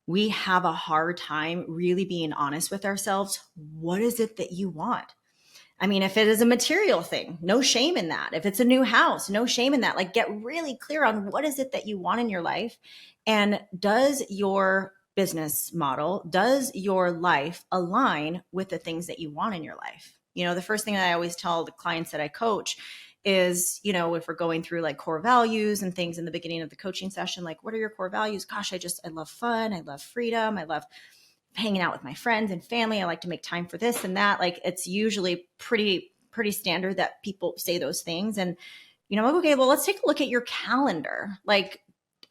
we have a hard time really being honest with ourselves. What is it that you want? I mean, if it is a material thing, no shame in that. If it's a new house, no shame in that. Like, get really clear on what is it that you want in your life. And does your business model, does your life align with the things that you want in your life? The first thing that I always tell the clients that I coach is, if we're going through like core values and things in the beginning of the coaching session, like, what are your core values? Gosh, I love fun. I love freedom. I love hanging out with my friends and family. I like to make time for this and that. Like, it's usually pretty standard that people say those things. And, I'm like, okay, well, let's take a look at your calendar. Like,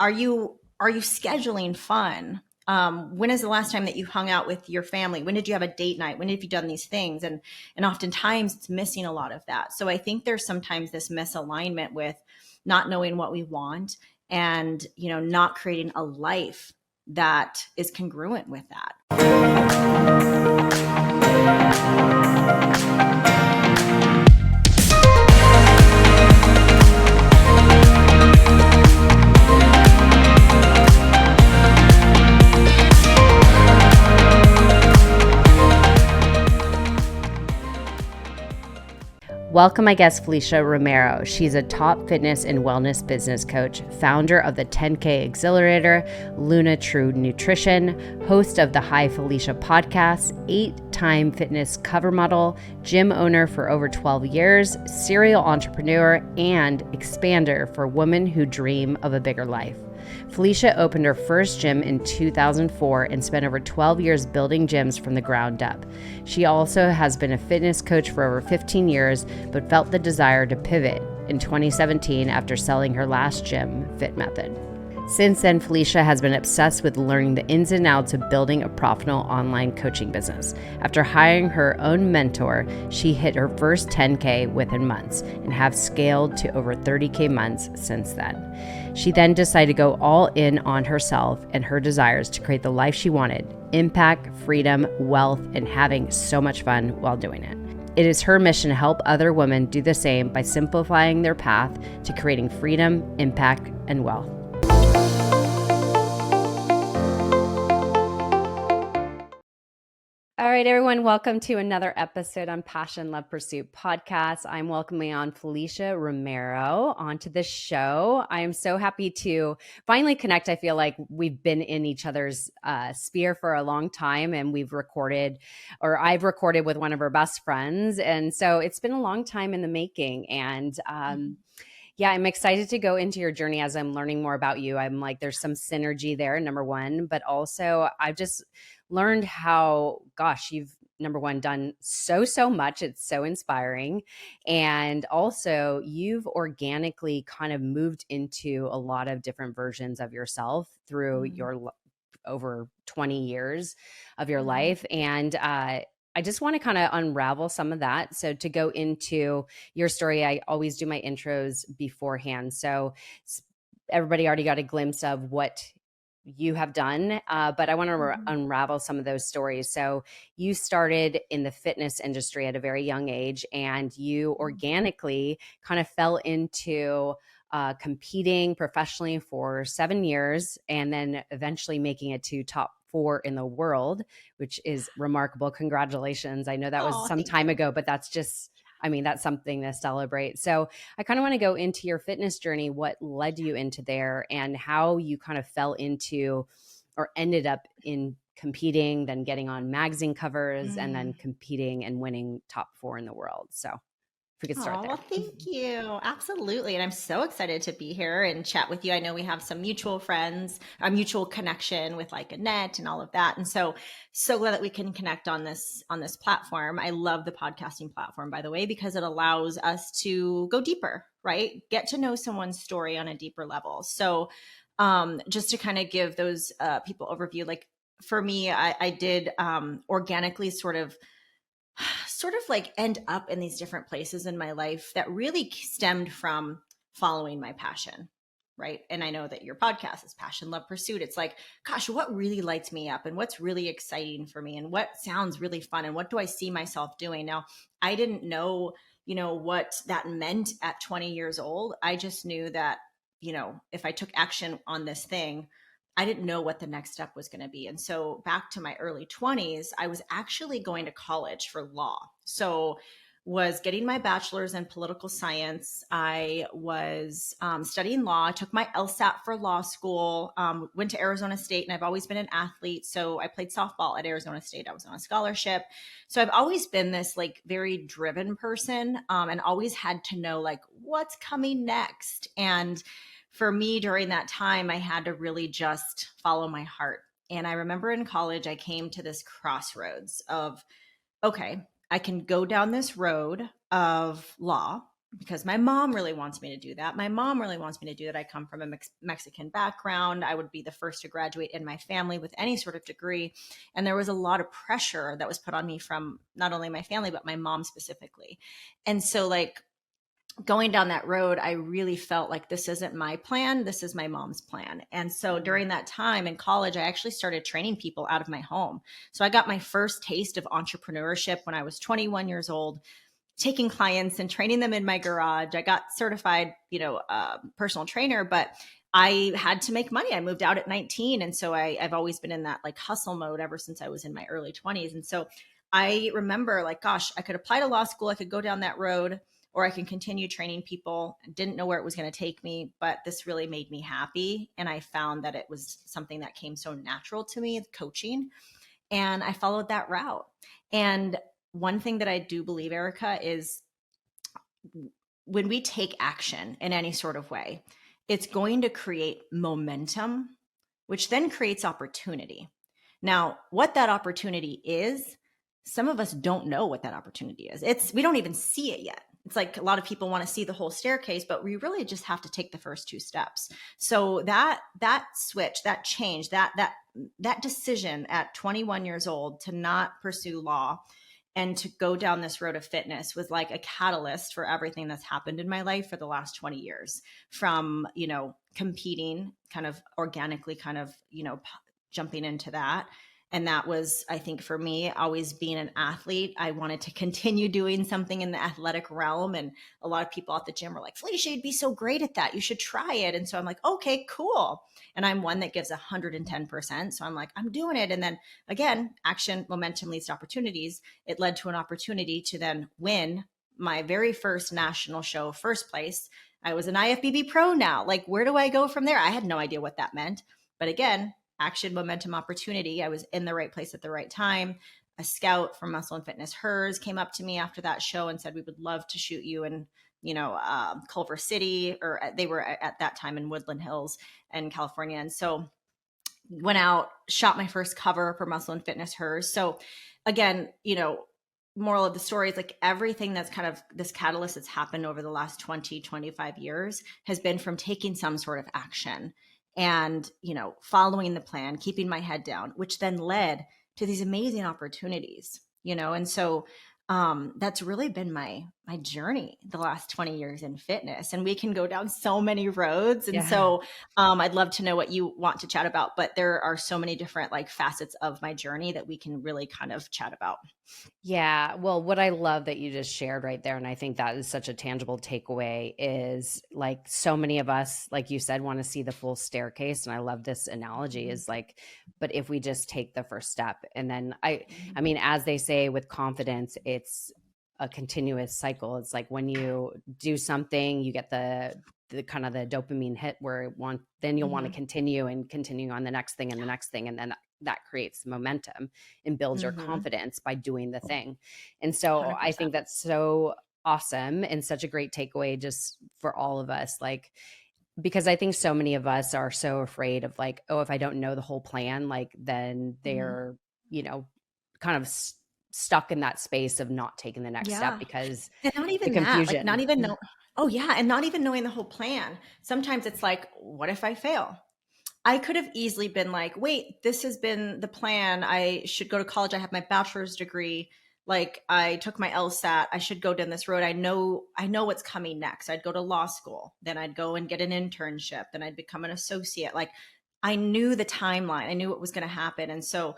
are you scheduling fun? When is the last time that you hung out with your family? When did you have a date night? When have you done these things? And oftentimes it's missing a lot of that. So I think there's sometimes this misalignment with not knowing what we want and, not creating a life that is congruent with that. Welcome my guest, Felicia Romero. She's a top fitness and wellness business coach, founder of the 10K Accelerator, Luna True Nutrition, host of the Hi Felicia podcast, 8-time fitness cover model, gym owner for over 12 years, serial entrepreneur, and expander for women who dream of a bigger life. Felicia opened her first gym in 2004 and spent over 12 years building gyms from the ground up. She also has been a fitness coach for over 15 years, but felt the desire to pivot in 2017 after selling her last gym, Fit Method. Since then, Felicia has been obsessed with learning the ins and outs of building a profitable online coaching business. After hiring her own mentor, she hit her first 10K within months and have scaled to over 30K months since then. She then decided to go all in on herself and her desires to create the life she wanted: impact, freedom, wealth, and having so much fun while doing it. It is her mission to help other women do the same by simplifying their path to creating freedom, impact, and wealth. All right, everyone, welcome to another episode on Passion, Love, Pursuit podcast. I'm welcoming on Felicia Romero onto the show. I am so happy to finally connect. I feel like we've been in each other's sphere for a long time, and I've recorded with one of her best friends. And so it's been a long time in the making. And yeah, I'm excited to go into your journey as I'm learning more about you. I'm like, there's some synergy there, number one, but also I've just learned how, gosh, you've, number one, done so much. It's so inspiring. And also you've organically kind of moved into a lot of different versions of yourself through your over 20 years of your life. And I just want to kind of unravel some of that. So to go into your story, I always do my intros beforehand. So everybody already got a glimpse of what you have done, but I want to unravel some of those stories. So you started in the fitness industry at a very young age, and you organically kind of fell into competing professionally for 7 years, and then eventually making it to top 4 in the world, which is remarkable. Congratulations. I know that was some time ago, but that's just, I mean, that's something to celebrate. So I kind of want to go into your fitness journey, what led you into there, and how you kind of fell into or ended up in competing, then getting on magazine covers, and then competing and winning top 4 in the world. So if we could start there. Well, thank you. Absolutely. And I'm so excited to be here and chat with you. I know we have some mutual friends, a mutual connection with like Annette and all of that. And so glad that we can connect on this platform. I love the podcasting platform, by the way, because it allows us to go deeper, right? Get to know someone's story on a deeper level. So just to kind of give those people overview, like for me, I did organically sort of like end up in these different places in my life that really stemmed from following my passion, right? And I know that your podcast is Passion, Love, Pursuit. It's like, gosh, what really lights me up and what's really exciting for me and what sounds really fun and what do I see myself doing? Now, I didn't know, what that meant at 20 years old. I just knew that, if I took action on this thing, I didn't know what the next step was going to be. And so back to my early 20s, I was actually going to college for law. So was getting my bachelor's in political science. I was studying law. I took my LSAT for law school, went to Arizona State, and I've always been an athlete. So I played softball at Arizona State. I was on a scholarship. So I've always been this like very driven person, and always had to know like what's coming next. And for me during that time, I had to really just follow my heart. And I remember in college, I came to this crossroads of, okay, I can go down this road of law because my mom really wants me to do that. My mom really wants me to do that. I come from a Mexican background. I would be the first to graduate in my family with any sort of degree. And there was a lot of pressure that was put on me from not only my family, but my mom specifically. And so, like, going down that road, I really felt like this isn't my plan. This is my mom's plan. And so during that time in college, I actually started training people out of my home. So I got my first taste of entrepreneurship when I was 21 years old, taking clients and training them in my garage. I got certified, personal trainer, but I had to make money. I moved out at 19. And so I've always been in that like hustle mode ever since I was in my early 20s. And so I remember like, gosh, I could apply to law school. I could go down that road, or I can continue training people. I didn't know where it was going to take me, but this really made me happy. And I found that it was something that came so natural to me, coaching. And I followed that route. And one thing that I do believe, Erica, is when we take action in any sort of way, it's going to create momentum, which then creates opportunity. Now, what that opportunity is, some of us don't know what that opportunity is. We don't even see it yet. It's like a lot of people want to see the whole staircase, but we really just have to take the first two steps. So that switch, that change, that decision at 21 years old to not pursue law and to go down this road of fitness was like a catalyst for everything that's happened in my life for the last 20 years, from, competing kind of organically, kind of, jumping into that. And that was, I think, for me, always being an athlete, I wanted to continue doing something in the athletic realm. And a lot of people at the gym were like, Felicia, you'd be so great at that. You should try it. And so I'm like, okay, cool. And I'm one that gives 110%. So I'm like, I'm doing it. And then again, action, momentum leads to opportunities. It led to an opportunity to then win my very first national show, first place. I was an IFBB pro now. Like, where do I go from there? I had no idea what that meant. But again, action, momentum, opportunity. I was in the right place at the right time. A scout from Muscle and Fitness, hers, came up to me after that show and said, we would love to shoot you in, Culver City, or they were at that time in Woodland Hills in California. And so went out, shot my first cover for Muscle and Fitness, hers. So again, moral of the story is like everything that's kind of this catalyst that's happened over the last 20, 25 years has been from taking some sort of action and, following the plan, keeping my head down, which then led to these amazing opportunities, and so that's really been my journey the last 20 years in fitness. And we can go down so many roads. And so I'd love to know what you want to chat about, but there are so many different like facets of my journey that we can really kind of chat about. Yeah. Well, what I love that you just shared right there, and I think that is such a tangible takeaway, is like so many of us, like you said, want to see the full staircase. And I love this analogy is like, but if we just take the first step, and then I mean, as they say with confidence, it's a continuous cycle. It's like when you do something, you get the kind of the dopamine hit where then you'll want to continue and continue on the next thing and the next thing. And then that creates momentum and builds your confidence by doing the thing. And so 100%. I think that's so awesome and such a great takeaway just for all of us. Like, because I think so many of us are so afraid of like, oh, if I don't know the whole plan, like then they're, kind of stuck in that space of not taking the next step because and not even the confusion. that, like not even know. Oh yeah. And not even knowing the whole plan. Sometimes it's like, what if I fail? I could have easily been like, wait, this has been the plan. I should go to college. I have my bachelor's degree. Like I took my LSAT. I should go down this road. I know what's coming next. I'd go to law school. Then I'd go and get an internship. Then I'd become an associate. Like I knew the timeline. I knew what was going to happen. And so,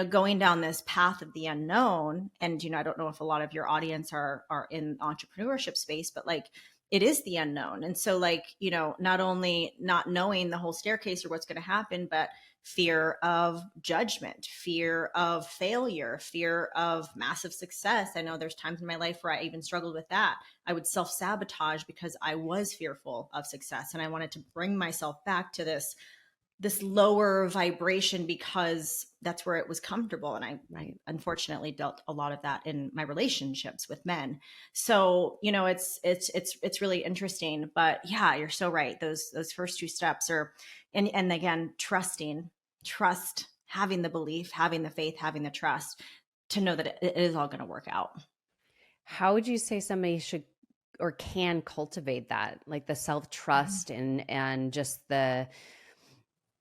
going down this path of the unknown, and, I don't know if a lot of your audience are in entrepreneurship space, but like, it is the unknown. And so like, not only not knowing the whole staircase or what's going to happen, but fear of judgment, fear of failure, fear of massive success. I know there's times in my life where I even struggled with that. I would self-sabotage because I was fearful of success, and I wanted to bring myself back to this lower vibration because that's where it was comfortable. And I unfortunately dealt a lot of that in my relationships with men. So, it's really interesting, but yeah, you're so right. Those first two steps are, and again, trust, having the belief, having the faith, having the trust to know that it is all going to work out. How would you say somebody should or can cultivate that, like the self-trust and just the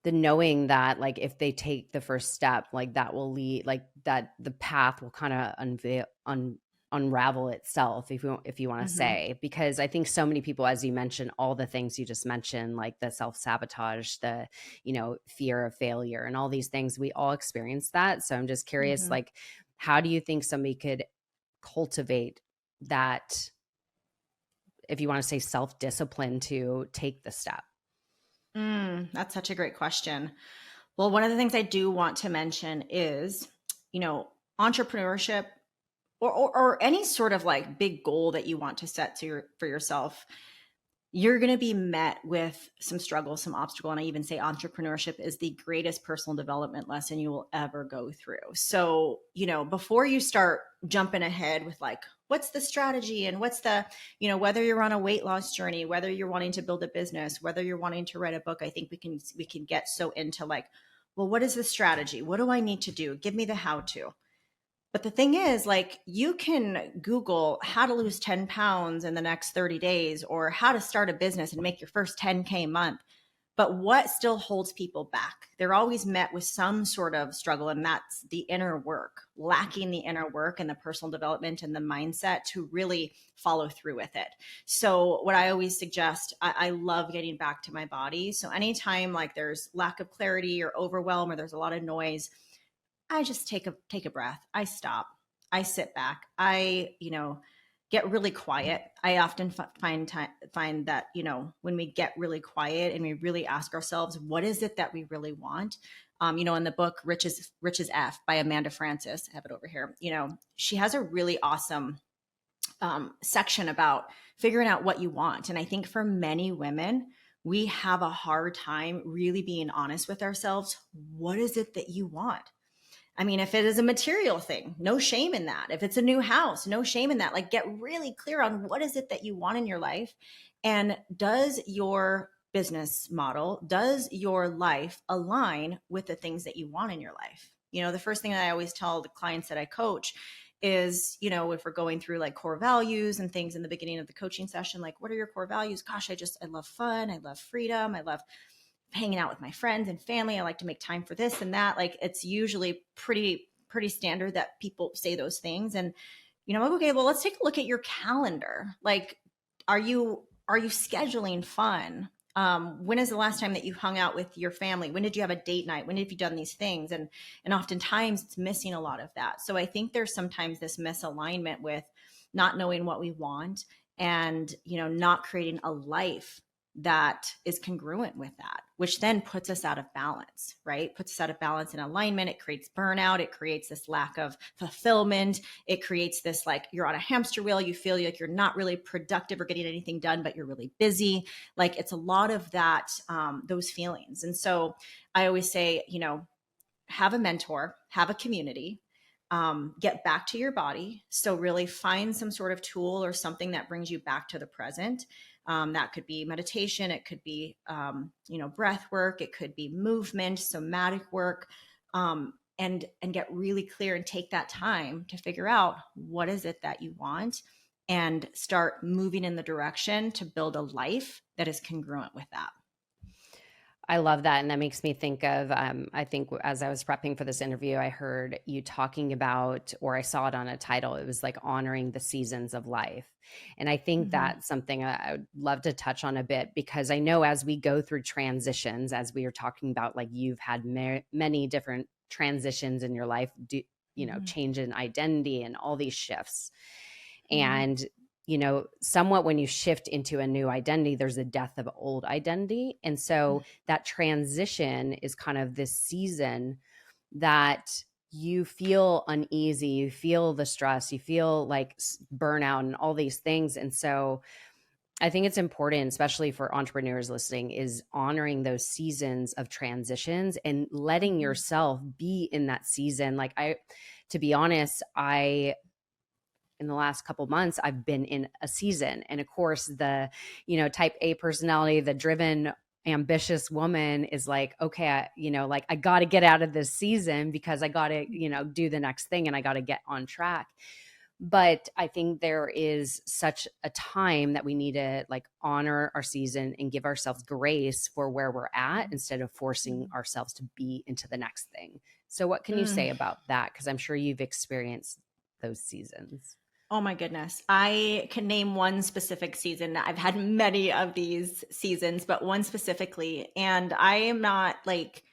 knowing that like if they take the first step, like that will lead, like that the path will kind of unravel itself, if you want to Mm-hmm. say, because I think so many people, as you mentioned, all the things you just mentioned, like the self-sabotage, the fear of failure and all these things, we all experience that. So I'm just curious, Mm-hmm. like how do you think somebody could cultivate that, if you want to say self-discipline, to take the step? That's such a great question. Well, one of the things I do want to mention is, entrepreneurship or any sort of like big goal that you want to set for yourself. You're going to be met with some struggle, some obstacle. And I even say entrepreneurship is the greatest personal development lesson you will ever go through. So, before you start jumping ahead with like, what's the strategy and what's the, whether you're on a weight loss journey, whether you're wanting to build a business, whether you're wanting to write a book, I think we can get so into like, well, what is the strategy? What do I need to do? Give me the how to. But the thing is, like, you can Google how to lose 10 pounds in the next 30 days or how to start a business and make your first 10K month. But what still holds people back? They're always met with some sort of struggle, and that's the inner work, lacking the inner work and the personal development and the mindset to really follow through with it. So, what I always suggest, I love getting back to my body. So, anytime like there's lack of clarity or overwhelm or there's a lot of noise, I just take a breath. I stop. I sit back. I, get really quiet. I often find that, when we get really quiet and we really ask ourselves, what is it that we really want? In the book Rich is F by Amanda Francis, I have it over here. She has a really awesome section about figuring out what you want. And I think for many women, we have a hard time really being honest with ourselves. What is it that you want? I mean, if it is a material thing, no shame in that. If it's a new house, no shame in that. Like, get really clear on what is it that you want in your life. And does your business model, does your life align with the things that you want in your life? The first thing that I always tell the clients that I coach is, if we're going through like core values and things in the beginning of the coaching session, like, what are your core values? Gosh, I love fun. I love freedom. I love hanging out with my friends and family. I like to make time for this and that. Like, it's usually pretty standard that people say those things. And, I'm like, okay, well, let's take a look at your calendar. Like, are you scheduling fun? When is the last time that you hung out with your family? When did you have a date night? When have you done these things? And oftentimes it's missing a lot of that. So I think there's sometimes this misalignment with not knowing what we want and, not creating a life that is congruent with that, which then puts us out of balance, right? Puts us out of balance and alignment. It creates burnout. It creates this lack of fulfillment. It creates this, like, you're on a hamster wheel. You feel like you're not really productive or getting anything done, but you're really busy. Like, it's a lot of that, those feelings. And so I always say, have a mentor, have a community, get back to your body. So really find some sort of tool or something that brings you back to the present. That could be meditation. It could be, breath work. It could be movement, somatic work, and get really clear and take that time to figure out what is it that you want and start moving in the direction to build a life that is congruent with that. I love that. And that makes me think of, I think as I was prepping for this interview, I heard you talking about, or I saw it on a title, it was like honoring the seasons of life. And I think Mm-hmm. that's something I would love to touch on a bit, because I know as we go through transitions, as we are talking about, like you've had many different transitions in your life, Mm-hmm. change in identity and all these shifts. Mm-hmm. And somewhat when you shift into a new identity, there's a death of old identity. And so that transition is kind of this season that you feel uneasy, you feel the stress, you feel like burnout and all these things. And so I think it's important, especially for entrepreneurs listening, is honoring those seasons of transitions and letting yourself be in that season. Like to be honest, in the last couple months, I've been in a season. And of course, the, type A personality, the driven, ambitious woman is like, okay, I got to get out of this season because I got to, do the next thing and I got to get on track. But I think there is such a time that we need to like honor our season and give ourselves grace for where we're at instead of forcing ourselves to be into the next thing. So what can you say about that? Because I'm sure you've experienced those seasons. Oh my goodness. I can name one specific season. I've had many of these seasons, but one specifically. And I am not like,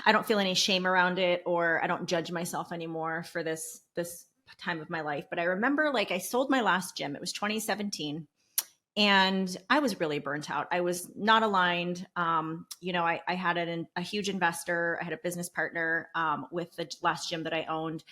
I don't feel any shame around it, or I don't judge myself anymore for this time of my life. But I remember like I sold my last gym. It was 2017. And I was really burnt out. I was not aligned. I had a huge investor. I had a business partner with the last gym that I owned.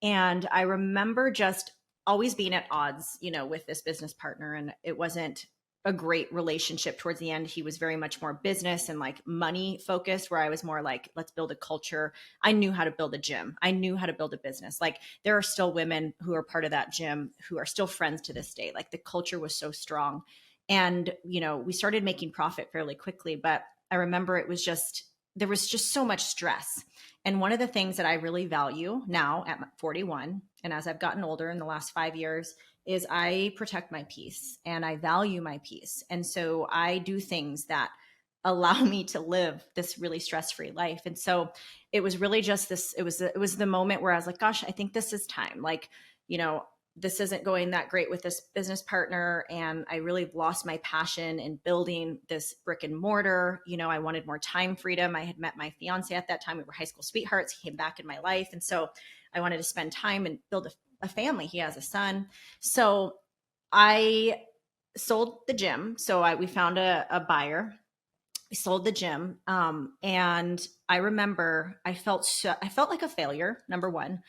And I remember just always being at odds, with this business partner. And it wasn't a great relationship towards the end. He was very much more business and like money focused, where I was more like, let's build a culture. I knew how to build a gym. I knew how to build a business. Like there are still women who are part of that gym who are still friends to this day. Like the culture was so strong. And, we started making profit fairly quickly, but I remember there was just so much stress. And one of the things that I really value now at 41, and as I've gotten older in the last 5 years, is I protect my peace and I value my peace. And so I do things that allow me to live this really stress-free life. And so it was really just this, it was the moment where I was like, gosh, I think this is time. Like, this isn't going that great with this business partner. And I really lost my passion in building this brick and mortar. I wanted more time freedom. I had met my fiance at that time. We were high school sweethearts. He came back in my life. And so I wanted to spend time and build a family. He has a son. So I sold the gym. So we found a buyer. We sold the gym. And I remember I felt like a failure, number one.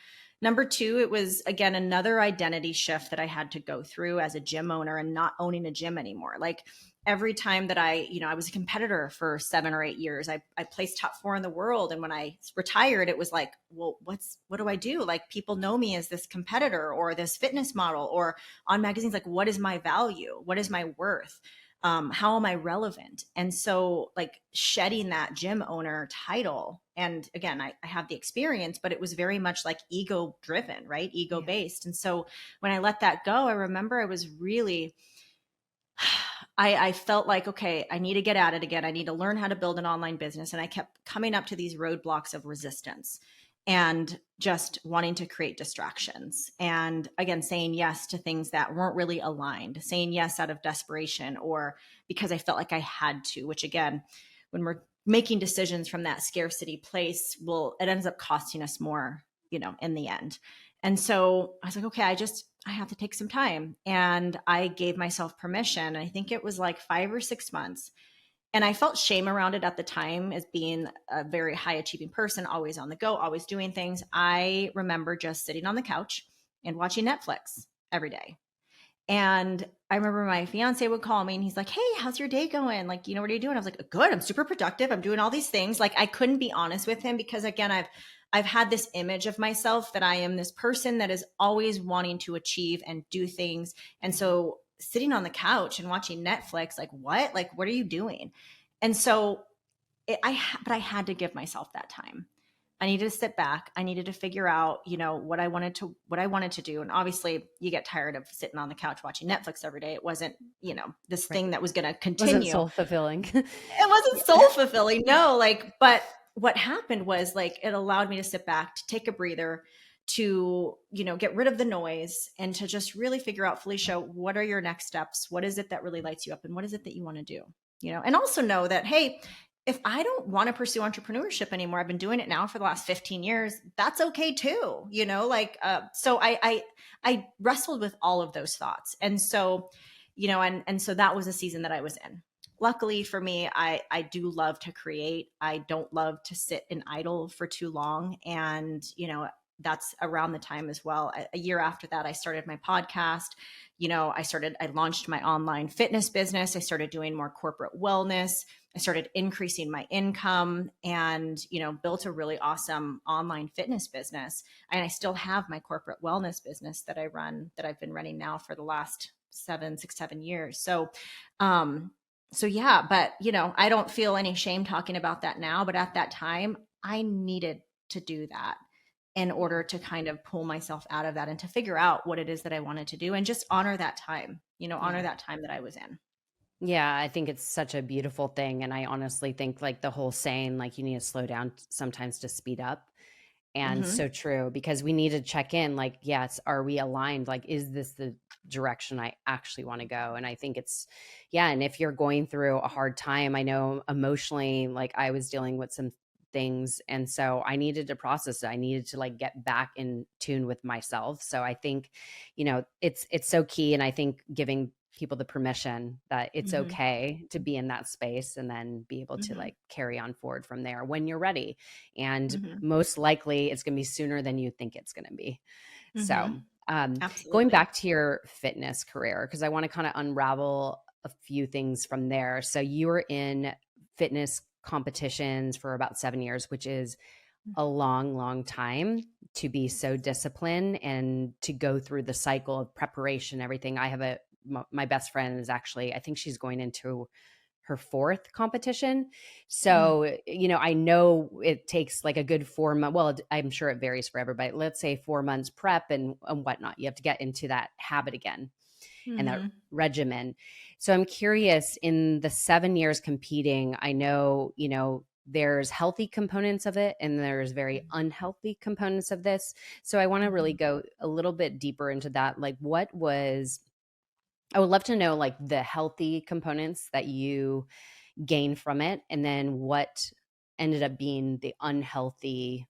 Number two, it was, again, another identity shift that I had to go through as a gym owner and not owning a gym anymore. Like every time that I was a competitor for 7 or 8 years, I placed top 4 in the world. And when I retired, it was like, well, what do I do? Like people know me as this competitor or this fitness model or on magazines. Like, what is my value? What is my worth? How am I relevant? And so like shedding that gym owner title. And again, I have the experience, but it was very much like ego driven, right? Ego based. And so when I let that go, I remember I was really, I felt like, okay, I need to get at it again. I need to learn how to build an online business. And I kept coming up to these roadblocks of resistance and just wanting to create distractions. And again, saying yes to things that weren't really aligned, saying yes out of desperation or because I felt like I had to, which again, when we're making decisions from that scarcity place, it ends up costing us more, in the end. And so I was like, okay, I have to take some time. And I gave myself permission. I think it was like 5 or 6 months. And I felt shame around it at the time as being a very high achieving person, always on the go, always doing things. I remember just sitting on the couch and watching Netflix every day. And I remember my fiance would call me and he's like, hey, how's your day going? Like, what are you doing? I was like, good. I'm super productive. I'm doing all these things. Like I couldn't be honest with him because again, I've had this image of myself that I am this person that is always wanting to achieve and do things. And so sitting on the couch and watching Netflix, like what? Like, what are you doing? And so but I had to give myself that time. I needed to sit back. I needed to figure out, what I wanted to do. And obviously you get tired of sitting on the couch watching Netflix every day. It wasn't, this thing that was going to continue. It wasn't soul fulfilling. It wasn't soul fulfilling. No, but what happened was like, it allowed me to sit back, to take a breather, to, get rid of the noise and to just really figure out, Felicia, what are your next steps? What is it that really lights you up? And what is it that you want to do? And also know that, hey, if I don't want to pursue entrepreneurship anymore, I've been doing it now for the last 15 years. That's okay too. So I wrestled with all of those thoughts. And so, and so that was a season that I was in. Luckily for me, I do love to create. I don't love to sit in idle for too long. And, that's around the time as well. A year after that, I started my podcast. I launched my online fitness business. I started doing more corporate wellness. I started increasing my income and, built a really awesome online fitness business. And I still have my corporate wellness business that I run, that I've been running now for the last 7 years. So yeah, but I don't feel any shame talking about that now, but at that time I needed to do that in order to kind of pull myself out of that and to figure out what it is that I wanted to do and just honor that time, honor Yeah. that time that I was in. Yeah, I think it's such a beautiful thing. And I honestly think like the whole saying, like you need to slow down sometimes to speed up. And Mm-hmm. so true, because we need to check in like, yes, are we aligned? Like, is this the direction I actually want to go? And I think it's, yeah. And if you're going through a hard time, I know emotionally, like I was dealing with some things. And so I needed to process it. I needed to like get back in tune with myself. So I think, it's so key. And I think giving people the permission that it's Mm-hmm. okay to be in that space and then be able to Mm-hmm. like carry on forward from there when you're ready. And Mm-hmm. most likely it's going to be sooner than you think it's going to be. Mm-hmm. So, going Absolutely. back to your fitness career, because I want to kind of unravel a few things from there. So, you were in fitness competitions for about 7 years, which is a long, long time to be so disciplined and to go through the cycle of preparation, everything. My best friend is actually, I think she's going into her fourth competition. Mm. So, I know it takes like a good 4 month. Well, I'm sure it varies for everybody. Let's say 4 months prep and whatnot. You have to get into that habit again and that Mm-hmm. regimen. So I'm curious, in the 7 years competing, I know, there's healthy components of it and there's very unhealthy components of this. So I want to really Mm-hmm. go a little bit deeper into that. Like, I would love to know like the healthy components that you gain from it, and then what ended up being the unhealthy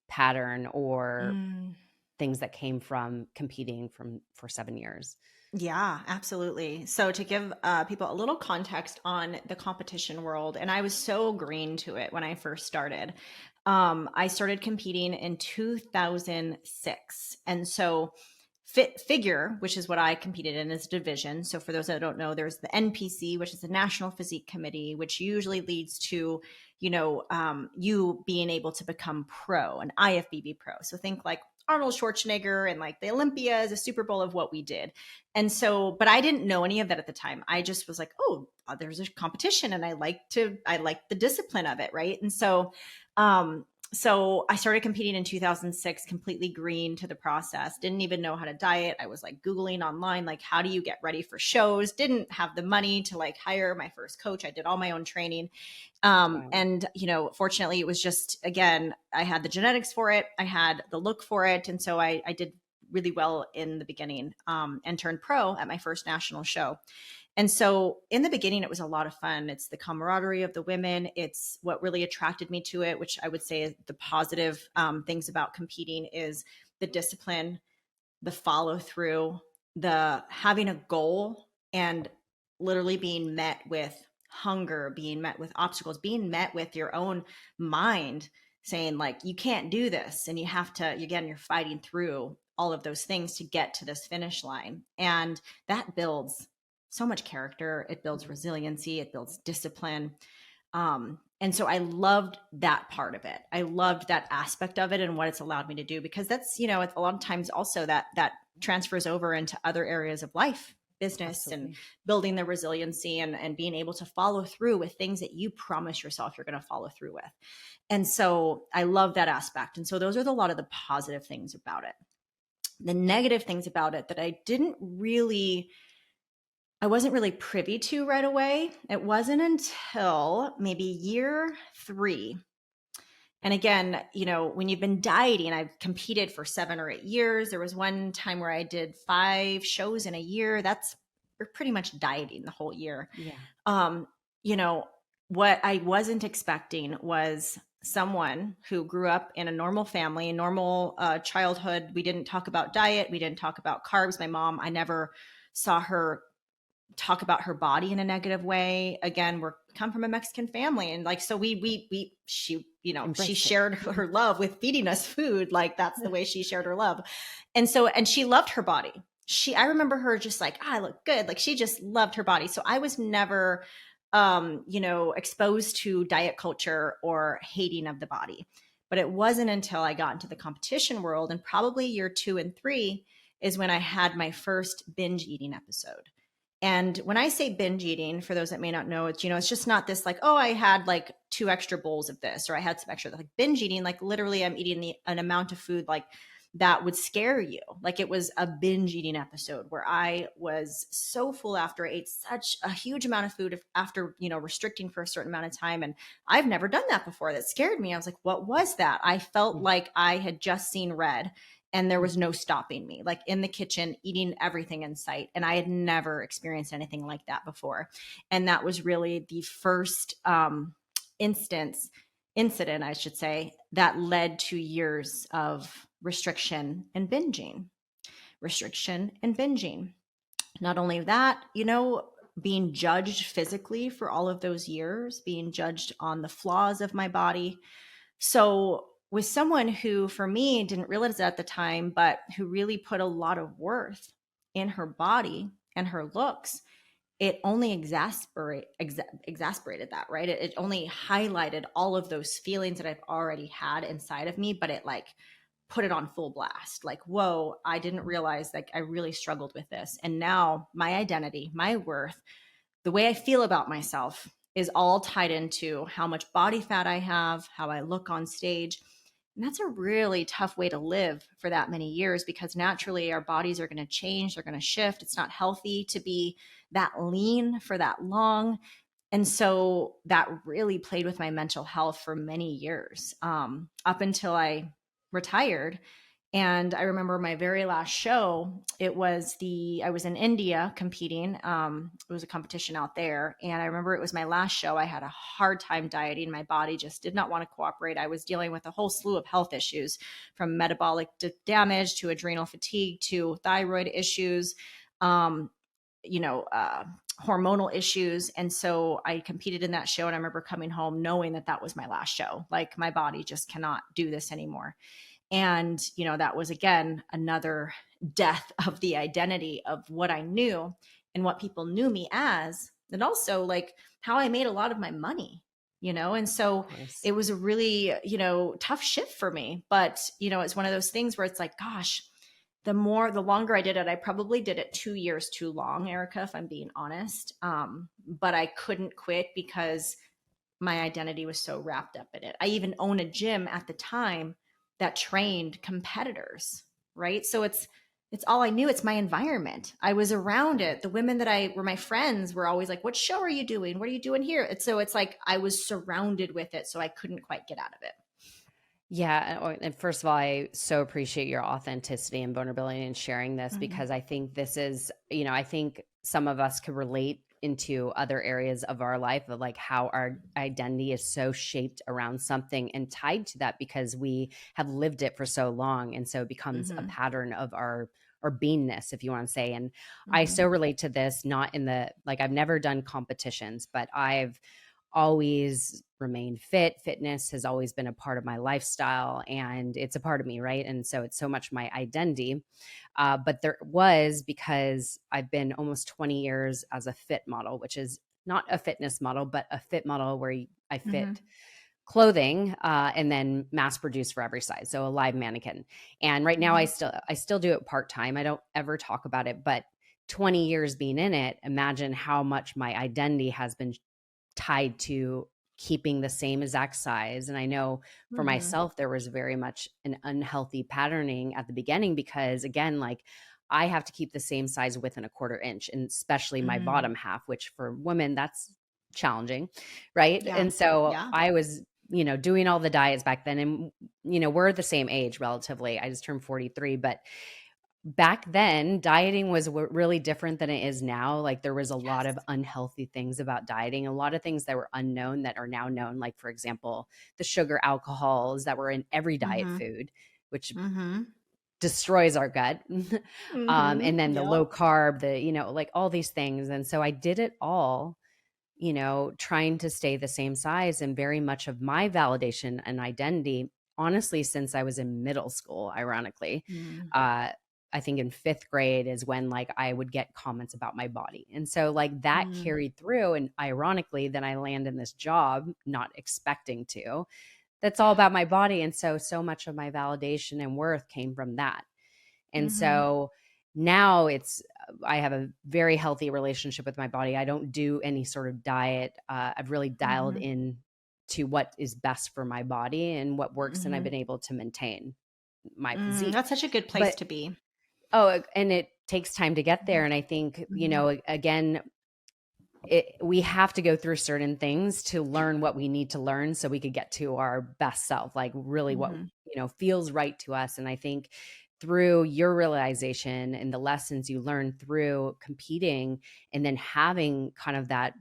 pattern or Mm. things that came from competing for 7 years. Yeah, absolutely. So to give people a little context on the competition world, and I was so green to it when I first started. I started competing in 2006, and so figure, which is what I competed in, as a division. So for those that don't know, there's the NPC, which is the National Physique Committee, which usually leads to you being able to become pro, an IFBB pro. So think like Arnold Schwarzenegger and like the Olympias, a Super Bowl of what we did. And so, but I didn't know any of that at the time. I just was like, oh, there's a competition and I like the discipline of it. Right. And um, so I started competing in 2006, completely green to the process. Didn't even know how to diet. I was like Googling online, like, how do you get ready for shows? Didn't have the money to like hire my first coach. I did all my own training. Wow. And, fortunately it was just, again, I had the genetics for it. I had the look for it. And so I did really well in the beginning, and turned pro at my first national show. And so in the beginning, it was a lot of fun. It's the camaraderie of the women. It's what really attracted me to it, which I would say is the positive things about competing is the discipline, the follow through, the having a goal, and literally being met with hunger, being met with obstacles, being met with your own mind saying like, you can't do this. And you have to, again, you're fighting through all of those things to get to this finish line. And that builds so much character. It builds resiliency. It builds discipline. And so I loved that part of it. I loved that aspect of it and what it's allowed me to do, because that's, it's a lot of times also that transfers over into other areas of life, business, and Absolutely. building the resiliency and being able to follow through with things that you promise yourself you're going to follow through with. And so I love that aspect. And so those are a lot of the positive things about it. The negative things about it that I wasn't really privy to right away. It wasn't until maybe year 3. And again, when you've been dieting, I've competed for 7 or 8 years. There was one time where I did 5 shows in a year. You're pretty much dieting the whole year. Yeah. Um, you know, what I wasn't expecting was someone who grew up in a normal family, normal childhood. We didn't talk about diet. We didn't talk about carbs. My mom, I never saw her talk about her body in a negative way. Again, we're come from a Mexican family, and like, so she, she Embrace it. shared her love with feeding us food. Like, that's the way she shared her love. And she loved her body. I remember her just like, I look good. Like, she just loved her body. So I was never, exposed to diet culture or hating of the body. But it wasn't until I got into the competition world, and probably year 2 and 3 is when I had my first binge eating episode. And when I say binge eating, for those that may not know, it's just not this like, oh, I had like 2 extra bowls of this, or I had some extra. Like, binge eating, like literally I'm eating an amount of food like that would scare you. Like, it was a binge eating episode where I was so full after I ate such a huge amount of food after, restricting for a certain amount of time. And I've never done that before. That scared me. I was like, what was that? I felt like I had just seen red, and there was no stopping me, like in the kitchen eating everything in sight. And I had never experienced anything like that before. And that was really the first instance incident, I should say, that led to years of restriction and binging. Restriction and binging. Not only that, being judged physically for all of those years, being judged on the flaws of my body. So, with someone who, for me, didn't realize it at the time, but who really put a lot of worth in her body and her looks, it only exasperated that, right? It only highlighted all of those feelings that I've already had inside of me, but it like put it on full blast. Like, whoa, I didn't realize, like, I really struggled with this. And now my identity, my worth, the way I feel about myself is all tied into how much body fat I have, how I look on stage. And that's a really tough way to live for that many years, because naturally our bodies are going to change, they're going to shift. It's not healthy to be that lean for that long. And so that really played with my mental health for many years, up until I retired. And I remember my very last show, I was in India competing. It was a competition out there. And I remember it was my last show. I had a hard time dieting. My body just did not want to cooperate. I was dealing with a whole slew of health issues, from metabolic damage to adrenal fatigue to thyroid issues, um, hormonal issues. And so I competed in that show. And I remember coming home knowing that that was my last show. Like, my body just cannot do this anymore. And, that was again another death of the identity of what I knew and what people knew me as, and also like how I made a lot of my money, and so Course. it was a really, tough shift for me. But, it's one of those things where it's like, gosh, the longer I did it, I probably did it 2 years too long, Erica, if I'm being honest. But I couldn't quit because my identity was so wrapped up in it. I even own a gym at the time that trained competitors, right? So it's all I knew. It's my environment. I was around it. The women that I were my friends were always like, "What show are you doing? What are you doing here?" And so it's like I was surrounded with it, so I couldn't quite get out of it. Yeah. And first of all, I so appreciate your authenticity and vulnerability in sharing this, Mm-hmm. because I think this is, I think some of us could relate into other areas of our life, of like how our identity is so shaped around something and tied to that because we have lived it for so long. And so it becomes a Mm-hmm. pattern of our beingness, if you want to say. And I Mm-hmm. so relate to this, not in the, like, I've never done competitions, but I've always remained fit. Fitness has always been a part of my lifestyle, and it's a part of me, right? And so it's so much my identity. But there was, because I've been almost 20 years as a fit model, which is not a fitness model, but a fit model where I Mm-hmm. fit clothing and then mass produced for every size, so a live mannequin. And right now Mm-hmm. I still do it part-time. I don't ever talk about it, but 20 years being in it, imagine how much my identity has been tied to keeping the same exact size. And I know for Mm-hmm. myself, there was very much an unhealthy patterning at the beginning, because again, like, I have to keep the same size within a quarter inch, and especially my Mm-hmm. bottom half, which for women, that's challenging. Right. Yeah. And so Yeah. I was, doing all the diets back then. And, we're the same age relatively. I just turned 43, but back then dieting was really different than it is now. Like there was a lot of Yes. unhealthy things about dieting, a lot of things that were unknown that are now known. Like, for example, the sugar alcohols that were in every diet Mhm. food, which Mhm. destroys our gut. And Mhm. then the Yep. low carb, like all these things. And so I did it all, trying to stay the same size, and very much of my validation and identity, honestly, since I was in middle school, ironically. Mm. Uh, I think in fifth grade is when like I would get comments about my body. And so like that Mm. carried through. And ironically, then I land in this job, not expecting to. That's all Yeah. about my body. And so much of my validation and worth came from that. And Mhm. so now I have a very healthy relationship with my body. I don't do any sort of diet. I've really dialed Mhm. in to what is best for my body and what works. And I've been Mhm. able to maintain my physique. That's such a good place But, to be. and it takes time to get there. Mhm. And I think, Mhm. again, we have to go through certain things to learn what we need to learn so we could get to our best self, like really what, Mhm. feels right to us. And I think through your realization and the lessons you learn through competing, and then having kind of that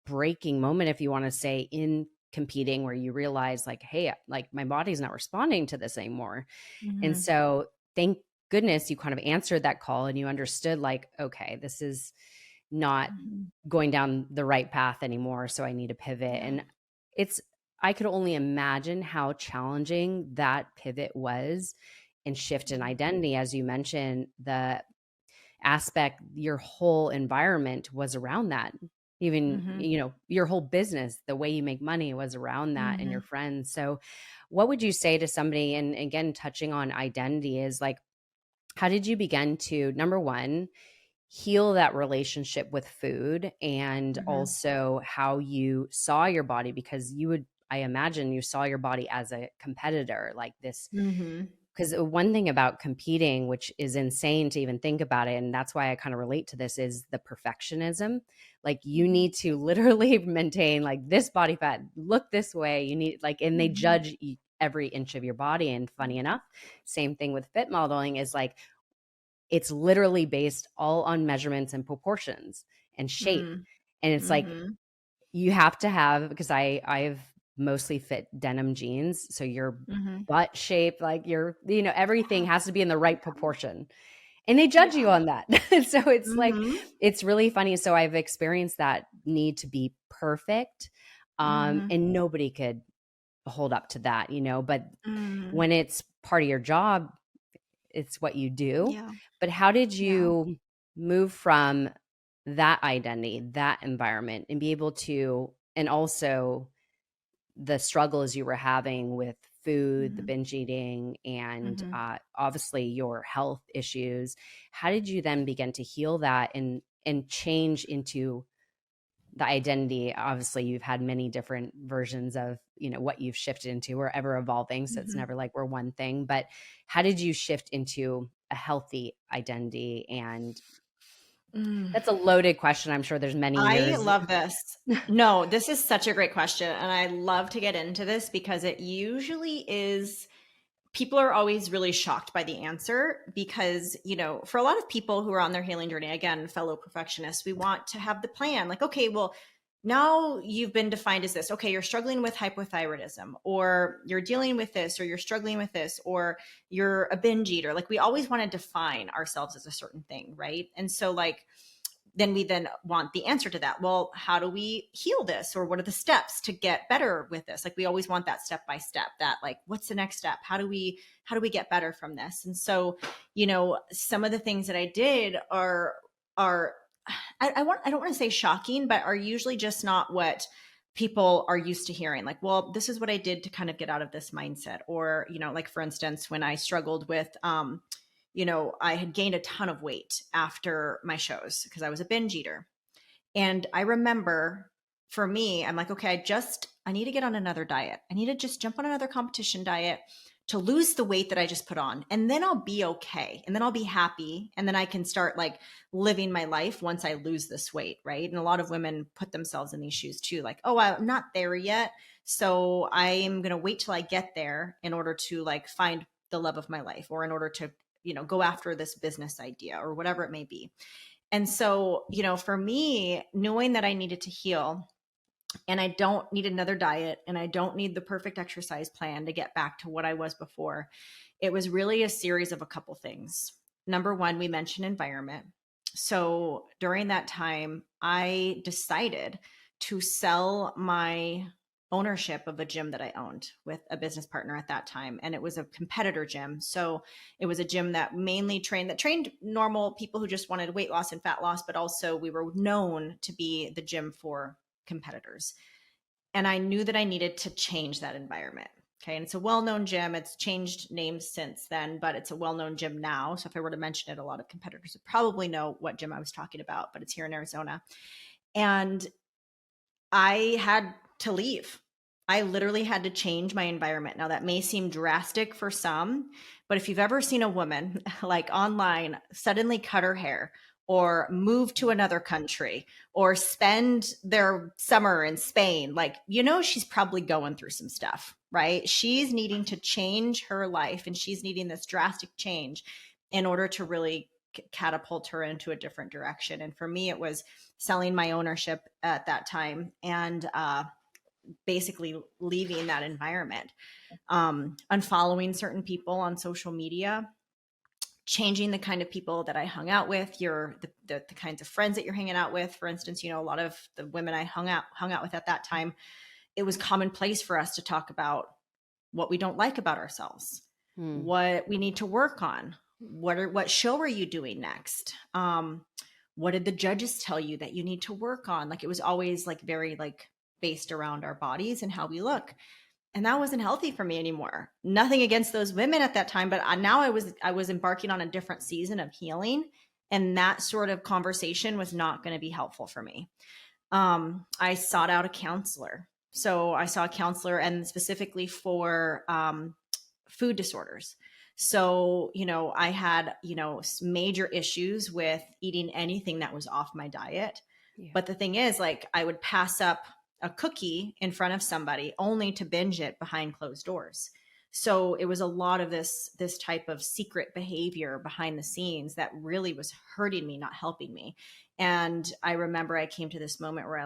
breaking moment, if you want to say, in competing, where you realize like, hey, like my body's not responding to this anymore. And Mhm. so thank goodness you kind of answered that call and you understood like, okay, this is not Mhm. going down the right path anymore. So I need to pivot. Yeah. And it's, I could only imagine how challenging that pivot was and shift in Mhm. identity. As you mentioned, the aspect, your whole environment was around that. Even, Mhm. your whole business, the way you make money was around that, and your Mhm. friends. So what would you say to somebody, and again, touching on identity, is like, how did you begin to, number one, heal that relationship with food, and Mhm. also how you saw your body? Because I imagine you saw your body as a competitor, like this. Mhm. Because one thing about competing, which is insane to even think about it, and that's why I kind of relate to this, is the perfectionism. Like you Mhm. need to literally maintain like this body fat, look this way. You need like, and they Mhm. judge every inch of your body. And funny enough, same thing with fit modeling, is like it's literally based all on measurements and proportions and shape. Mm. And it's like Mhm. you have to have, because I've mostly fit denim jeans, so your Mhm. butt shape, like everything Yeah. has to be in the right proportion. And they judge you Yeah. on that. So it's like Mhm. it's really funny. So I've experienced that need to be perfect. Mhm. And nobody could hold up to that, but Mm. when it's part of your job, it's what you do. Yeah. But how did Yeah. you move from that identity, that environment, and be able to, and also the struggles you were having with food, the Mhm. binge eating, and Mhm. obviously your health issues? How did you then begin to heal that and change into the identity? Obviously, you've had many different versions of what you've shifted into. We're ever evolving, so it's Mhm. never like we're one thing. But how did you shift into a healthy identity? And Mm. that's a loaded question. I'm sure there's many I years. love this. No, this is such a great question. And I love to get into this because it usually is, people are always really shocked by the answer because, for a lot of people who are on their healing journey, again, fellow perfectionists, we want to have the plan. Like, okay, well, now you've been defined as this. Okay, you're struggling with hypothyroidism, or you're dealing with this, or you're struggling with this, or you're a binge eater. Like, we always want to define ourselves as a certain thing, right? And so, like, then want the answer to that. Well, how do we heal this, or what are the steps to get better with this? Like, we always want that step by step, that like, what's the next step? How do we get better from this? And so, some of the things that I did are I don't want to say shocking, but are usually just not what people are used to hearing. Like, well, this is what I did to kind of get out of this mindset. Or, like, for instance, when I struggled with I had gained a ton of weight after my shows because I was a binge eater. And I remember, for me, I'm like, okay, I need to get on another diet. I need to just jump on another competition diet to lose the weight that I just put on. And then I'll be okay. And then I'll be happy. And then I can start like living my life once I lose this weight. Right. And a lot of women put themselves in these shoes too. Like, oh, I'm not there yet. So I am going to wait till I get there in order to like find the love of my life, or in order to go after this business idea or whatever it may be. And so, for me, knowing that I needed to heal and I don't need another diet and I don't need the perfect exercise plan to get back to what I was before, it was really a series of a couple things. Number one, we mentioned environment. So during that time, I decided to sell my ownership of a gym that I owned with a business partner at that time. And it was a competitor gym. So it was a gym that mainly trained normal people who just wanted weight loss and fat loss, but also we were known to be the gym for competitors. And I knew that I needed to change that environment. Okay. And it's a well-known gym. It's changed names since then, but it's a well-known gym now. So if I were to mention it, a lot of competitors would probably know what gym I was talking about, but it's here in Arizona. And I had to leave. I literally had to change my environment. Now, that may seem drastic for some, but if you've ever seen a woman like online suddenly cut her hair or move to another country or spend their summer in Spain, like, she's probably going through some stuff, right? She's needing to change her life and she's needing this drastic change in order to really catapult her into a different direction. And for me, it was selling my ownership at that time and basically leaving that environment, unfollowing certain people on social media, changing the kind of people that I hung out with, the kinds of friends that you're hanging out with. For instance, a lot of the women I hung out with at that time, it was commonplace for us to talk about what we don't like about ourselves, what we need to work on, what show are you doing next? What did the judges tell you that you need to work on? Like, it was always like very like based around our bodies and how we look. And that wasn't healthy for me anymore. Nothing against those women at that time, but now I was embarking on a different season of healing, and that sort of conversation was not going to be helpful for me. I sought out a counselor. So I saw a counselor, and specifically for food disorders. So, I had, major issues with eating anything that was off my diet. Yeah. But the thing is, like, I would pass up a cookie in front of somebody only to binge it behind closed doors. So it was a lot of this type of secret behavior behind the scenes that really was hurting me, not helping me. And I remember I came to this moment where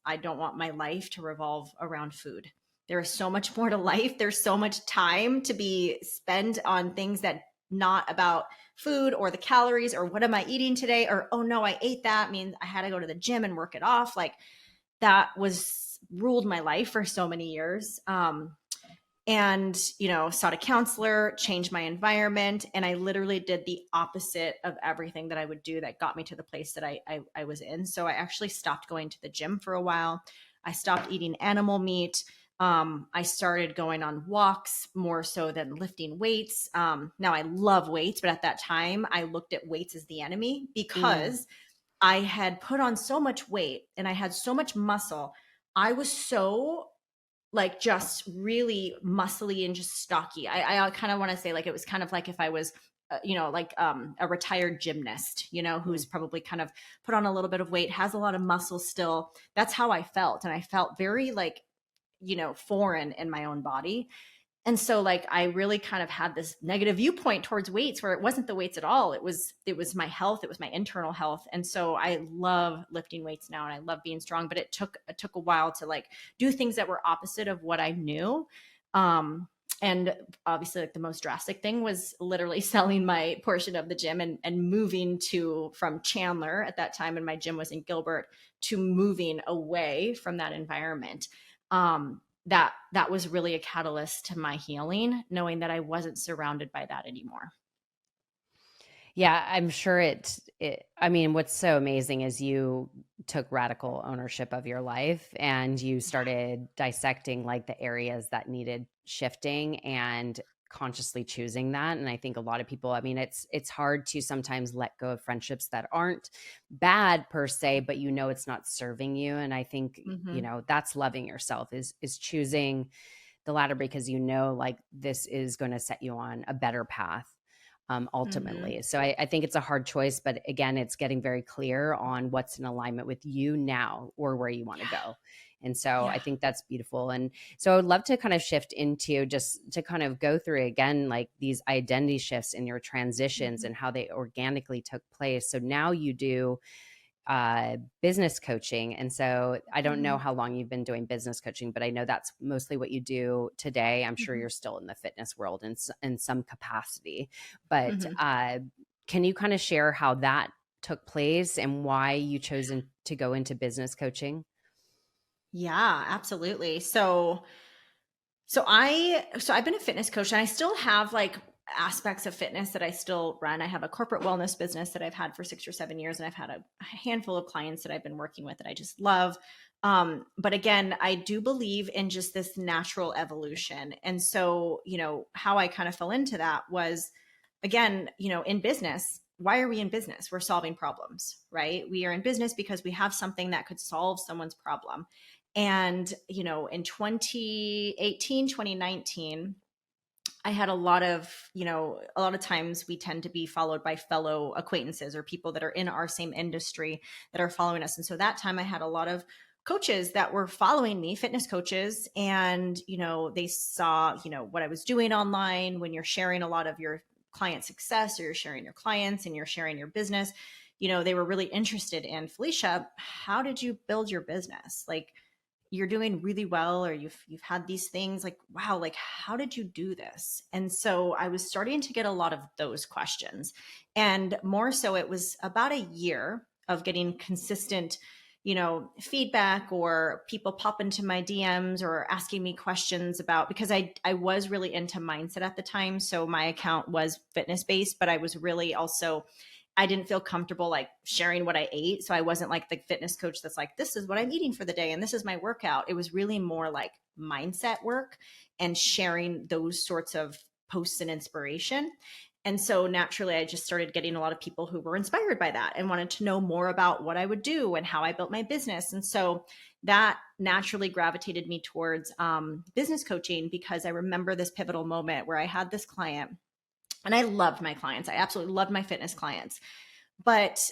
I don't want my life to revolve around food. There is so much more to life. There's so much time to be spent on things that not about food or the calories or what am I eating today? Or, oh no, I ate that means I had to go to the gym and work it off. Like, that ruled my life for so many years. And, sought a counselor, changed my environment. And I literally did the opposite of everything that I would do that got me to the place that I was in. So I actually stopped going to the gym for a while. I stopped eating animal meat. I started going on walks more so than lifting weights. Now I love weights, but at that time I looked at weights as the enemy because I had put on so much weight and I had so much muscle. I was so like just really muscly and just stocky. I kind of want to say like it was kind of like if I was, a retired gymnast, who's probably kind of put on a little bit of weight, has a lot of muscle still. That's how I felt. And I felt very like, foreign in my own body. And so like, I really kind of had this negative viewpoint towards weights where it wasn't the weights at all. It was my health. It was my internal health. And so I love lifting weights now and I love being strong, but it took a while to like do things that were opposite of what I knew. And obviously like the most drastic thing was literally selling my portion of the gym and moving from Chandler at that time. And my gym was in Gilbert, to moving away from that environment. That was really a catalyst to my healing, knowing that I wasn't surrounded by that anymore. Yeah, I'm sure I mean, what's so amazing is you took radical ownership of your life and you started dissecting like the areas that needed shifting and consciously choosing that. And I think a lot of people, I mean, it's hard to sometimes let go of friendships that aren't bad per se, but it's not serving you. And I think, that's loving yourself is choosing the latter because like this is going to set you on a better path. ultimately. So I think it's a hard choice, but again, it's getting very clear on what's in alignment with you now or where you want to Yeah. go. And so Yeah. I think that's beautiful. And so I would love to kind of shift into just to kind of go through again, like these identity shifts in your transitions Mhm. and how they organically took place. So now you do business coaching. And so I don't know Mhm. how long you've been doing business coaching, but I know that's mostly what you do today. I'm sure Mhm. you're still in the fitness world in some capacity, but Mhm. can you kind of share how that took place and why you chose to go into business coaching? Yeah, absolutely. So I've been a fitness coach and I still have like aspects of fitness that I still run. I have a corporate wellness business that I've had for 6 or 7 years, and I've had a handful of clients that I've been working with that I just love. But again, I do believe in just this natural evolution. And so, how I kind of fell into that was, again, in business, why are we in business? We're solving problems, right? We are in business because we have something that could solve someone's problem. And, in 2018, 2019, I had a lot of times we tend to be followed by fellow acquaintances or people that are in our same industry that are following us. And so that time I had a lot of coaches that were following me, fitness coaches, and, they saw, what I was doing online when you're sharing a lot of your client success, or you're sharing your clients and you're sharing your business. They were really interested in, Felicia, how did you build your business? Like, you're doing really well, or you've had these things, like, wow, like, how did you do this? And so I was starting to get a lot of those questions. And more so, it was about a year of getting consistent feedback, or people pop into my DMs or asking me questions about, because I was really into mindset at the time. So my account was fitness based, but I was really also, I didn't feel comfortable like sharing what I ate. So I wasn't like the fitness coach that's like, this is what I'm eating for the day and this is my workout. It was really more like mindset work and sharing those sorts of posts and inspiration. And so naturally, I just started getting a lot of people who were inspired by that and wanted to know more about what I would do and how I built my business. And so that naturally gravitated me towards business coaching, because I remember this pivotal moment where I had this client, and I loved my clients. I absolutely loved my fitness clients. But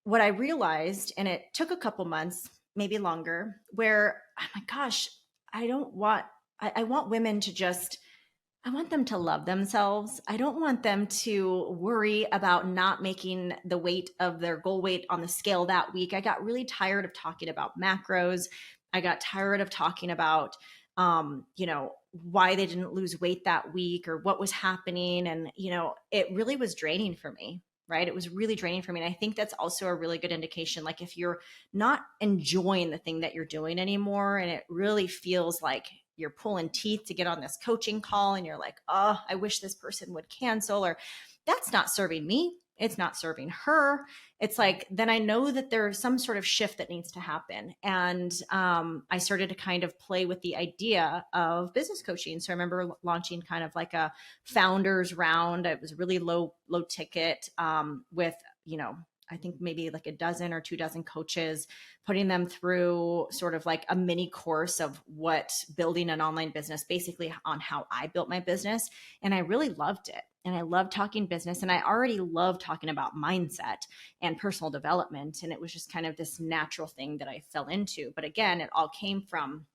what I realized, and it took a couple months, maybe longer, where, oh my gosh, I don't want, I want women to just, I want them to love themselves. I don't want them to worry about not making the weight of their goal weight on the scale that week. I got really tired of talking about macros. I got tired of talking about, why they didn't lose weight that week or what was happening. And, it really was draining for me. Right. It was really draining for me. And I think that's also a really good indication. Like, if you're not enjoying the thing that you're doing anymore, and it really feels like you're pulling teeth to get on this coaching call, and you're like, oh, I wish this person would cancel, or that's not serving me, it's not serving her. It's like, then I know that there's some sort of shift that needs to happen. And I started to kind of play with the idea of business coaching. So I remember launching kind of like a founders round. It was really low ticket, with, I think maybe like a dozen or 2 dozen coaches, putting them through sort of like a mini course of what building an online business, basically on how I built my business. And I really loved it. And I love talking business. And I already love talking about mindset and personal development. And it was just kind of this natural thing that I fell into. But again, it all came from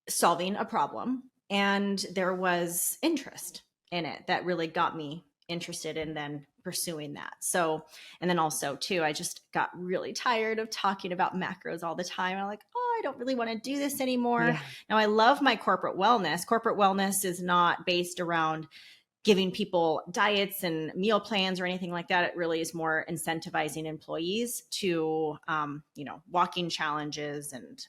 solving a problem. And there was interest in it that really got me interested in then pursuing that. So, and then also too, I just got really tired of talking about macros all the time. I'm like, oh, I don't really want to do this anymore. Yeah. Now I love my corporate wellness. Corporate wellness is not based around giving people diets and meal plans or anything like that. It really is more incentivizing employees to, walking challenges and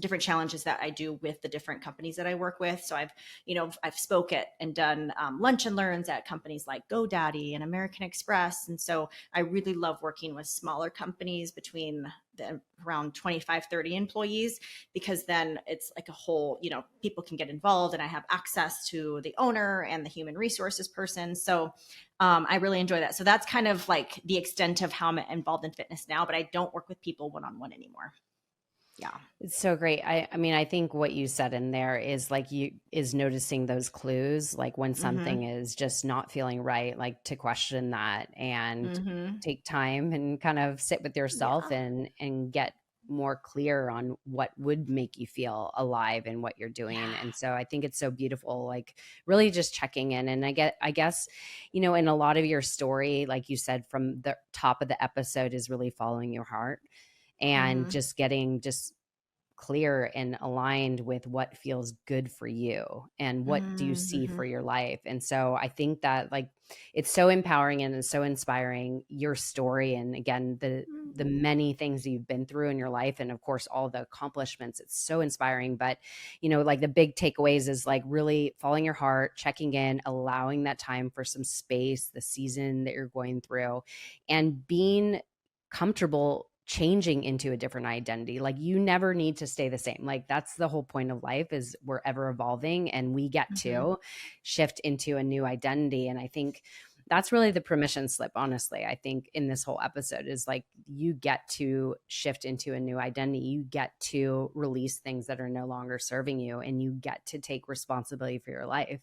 different challenges that I do with the different companies that I work with. So I've spoke at and done lunch and learns at companies like GoDaddy and American Express. And so I really love working with smaller companies between around 25, 30 employees, because then it's like a whole, people can get involved and I have access to the owner and the human resources person. So I really enjoy that. So that's kind of like the extent of how I'm involved in fitness now, but I don't work with people one-on-one anymore. Yeah. It's so great. I mean, I think what you said in there is like you is noticing those clues, like when something Mm-hmm. is just not feeling right, like to question that and Mm-hmm. take time and kind of sit with yourself Yeah. and get more clear on what would make you feel alive in what you're doing. Yeah. And so I think it's so beautiful, like really just checking in. And I guess, in a lot of your story, like you said, from the top of the episode is really following your heart and Mm-hmm. just getting just clear and aligned with what feels good for you and what do you see Mm-hmm. for your life. And so I think that like it's so empowering and it's so inspiring, your story, and again the many things you've been through in your life, and of course all the accomplishments. It's so inspiring. But like the big takeaways is like really following your heart, checking in, allowing that time for some space, the season that you're going through, and being comfortable changing into a different identity. Like you never need to stay the same. Like that's the whole point of life, is we're ever evolving and we get Mm-hmm. to shift into a new identity. And I think that's really the permission slip, honestly. I think in this whole episode is like you get to shift into a new identity. You get to release things that are no longer serving you, and you get to take responsibility for your life.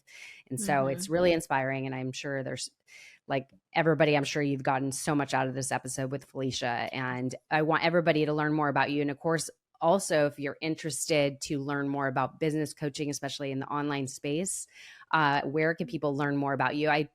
And so Mm-hmm. it's really inspiring. And I'm sure there's like everybody, I'm sure you've gotten so much out of this episode with Felicia, and I want everybody to learn more about you. And of course, also, if you're interested to learn more about business coaching, especially in the online space, where can people learn more about you? I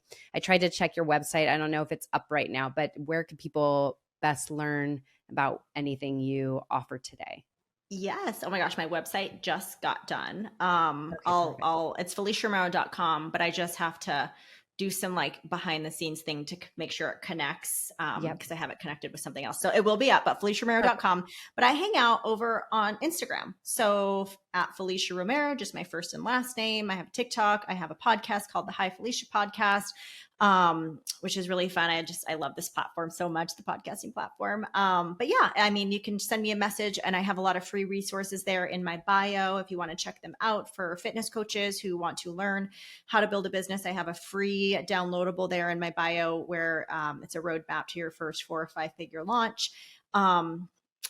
tried to check your website. I don't know if it's up right now, but where can people best learn about anything you offer today? Yes. Oh my gosh, my website just got done. Okay, perfect. It's FeliciaRomero.com, but I just have to do some like behind the scenes thing to make sure it connects, Yep. because I have it connected with something else. So it will be up, but Perfect. FeliciaRomero.com. But I hang out over on Instagram. So at Felicia Romero, just my first and last name. I have TikTok. I have a podcast called the Hi Felicia Podcast, which is really fun. I love this platform so much, the podcasting platform. But yeah, I mean, you can send me a message, and I have a lot of free resources there in my bio if you want to check them out for fitness coaches who want to learn how to build a business. I have a free downloadable there in my bio where it's a roadmap to your first 4 or 5 figure launch.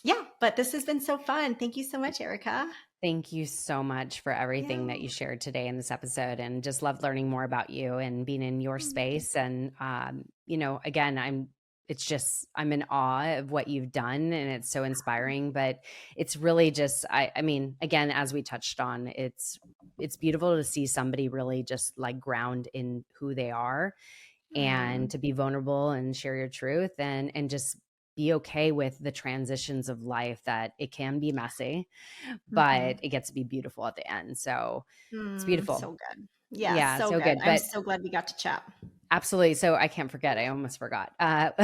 Yeah, but this has been so fun. Thank you so much, Erica. Thank you so much for everything that Yeah. you shared today in this episode, and just loved learning more about you and being in your space. And, again, I'm in awe of what you've done, and it's so inspiring. But it's really just, I mean, again, as we touched on, it's beautiful to see somebody really just like ground in who they are, and Mm, to be vulnerable and share your truth, and just be okay with the transitions of life, that it can be messy, mm-hmm. but it gets to be beautiful at the end. So it's beautiful. So good. Yes, Yeah, so so good. good. I'm But so glad we got to chat. absolutely. So I can't forget. I almost forgot.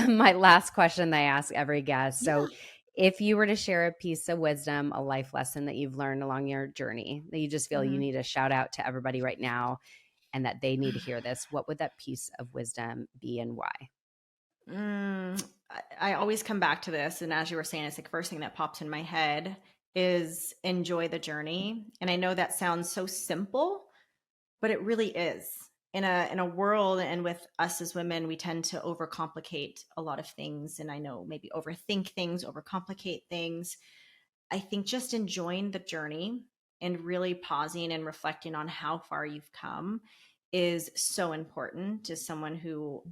My last question that I ask every guest. So Yeah. if you were to share a piece of wisdom, a life lesson that you've learned along your journey that you just feel you Mhm. need to shout out to everybody right now and that they need to hear this, what would that piece of wisdom be and why? I always come back to this, and as you were saying, it's like first thing that pops in my head is enjoy the journey. And I know that sounds so simple, but it really is. In a world, and with us as women, we tend to overcomplicate a lot of things, and I know maybe overthink things, overcomplicate things. I think just enjoying the journey and really pausing and reflecting on how far you've come is so important to someone who,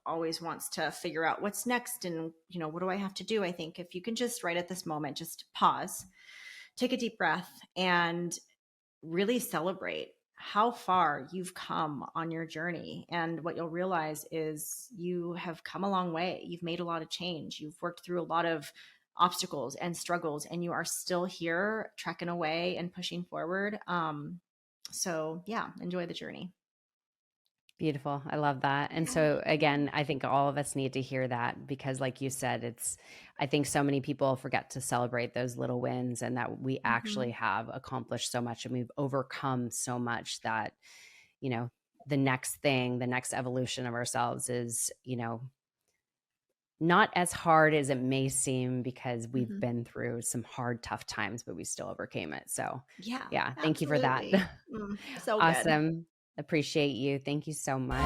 always wants to figure out what's next and, what do I have to do? I think if you can just right at this moment, just pause, take a deep breath, and really celebrate how far you've come on your journey. And what you'll realize is you have come a long way. You've made a lot of change. You've worked through a lot of obstacles and struggles, and you are still here trekking away and pushing forward. So yeah, enjoy the journey. Beautiful. I love that. And Yeah. so again, I think all of us need to hear that, because like you said, I think so many people forget to celebrate those little wins, and that we actually Mhm. have accomplished so much and we've overcome so much that, you know, the next thing, the next evolution of ourselves is, not as hard as it may seem, because we've Mhm. been through some hard, tough times, but we still overcame it. So Yeah, yeah, thank you for that. absolutely. So good. Awesome. Appreciate you. Thank you so much.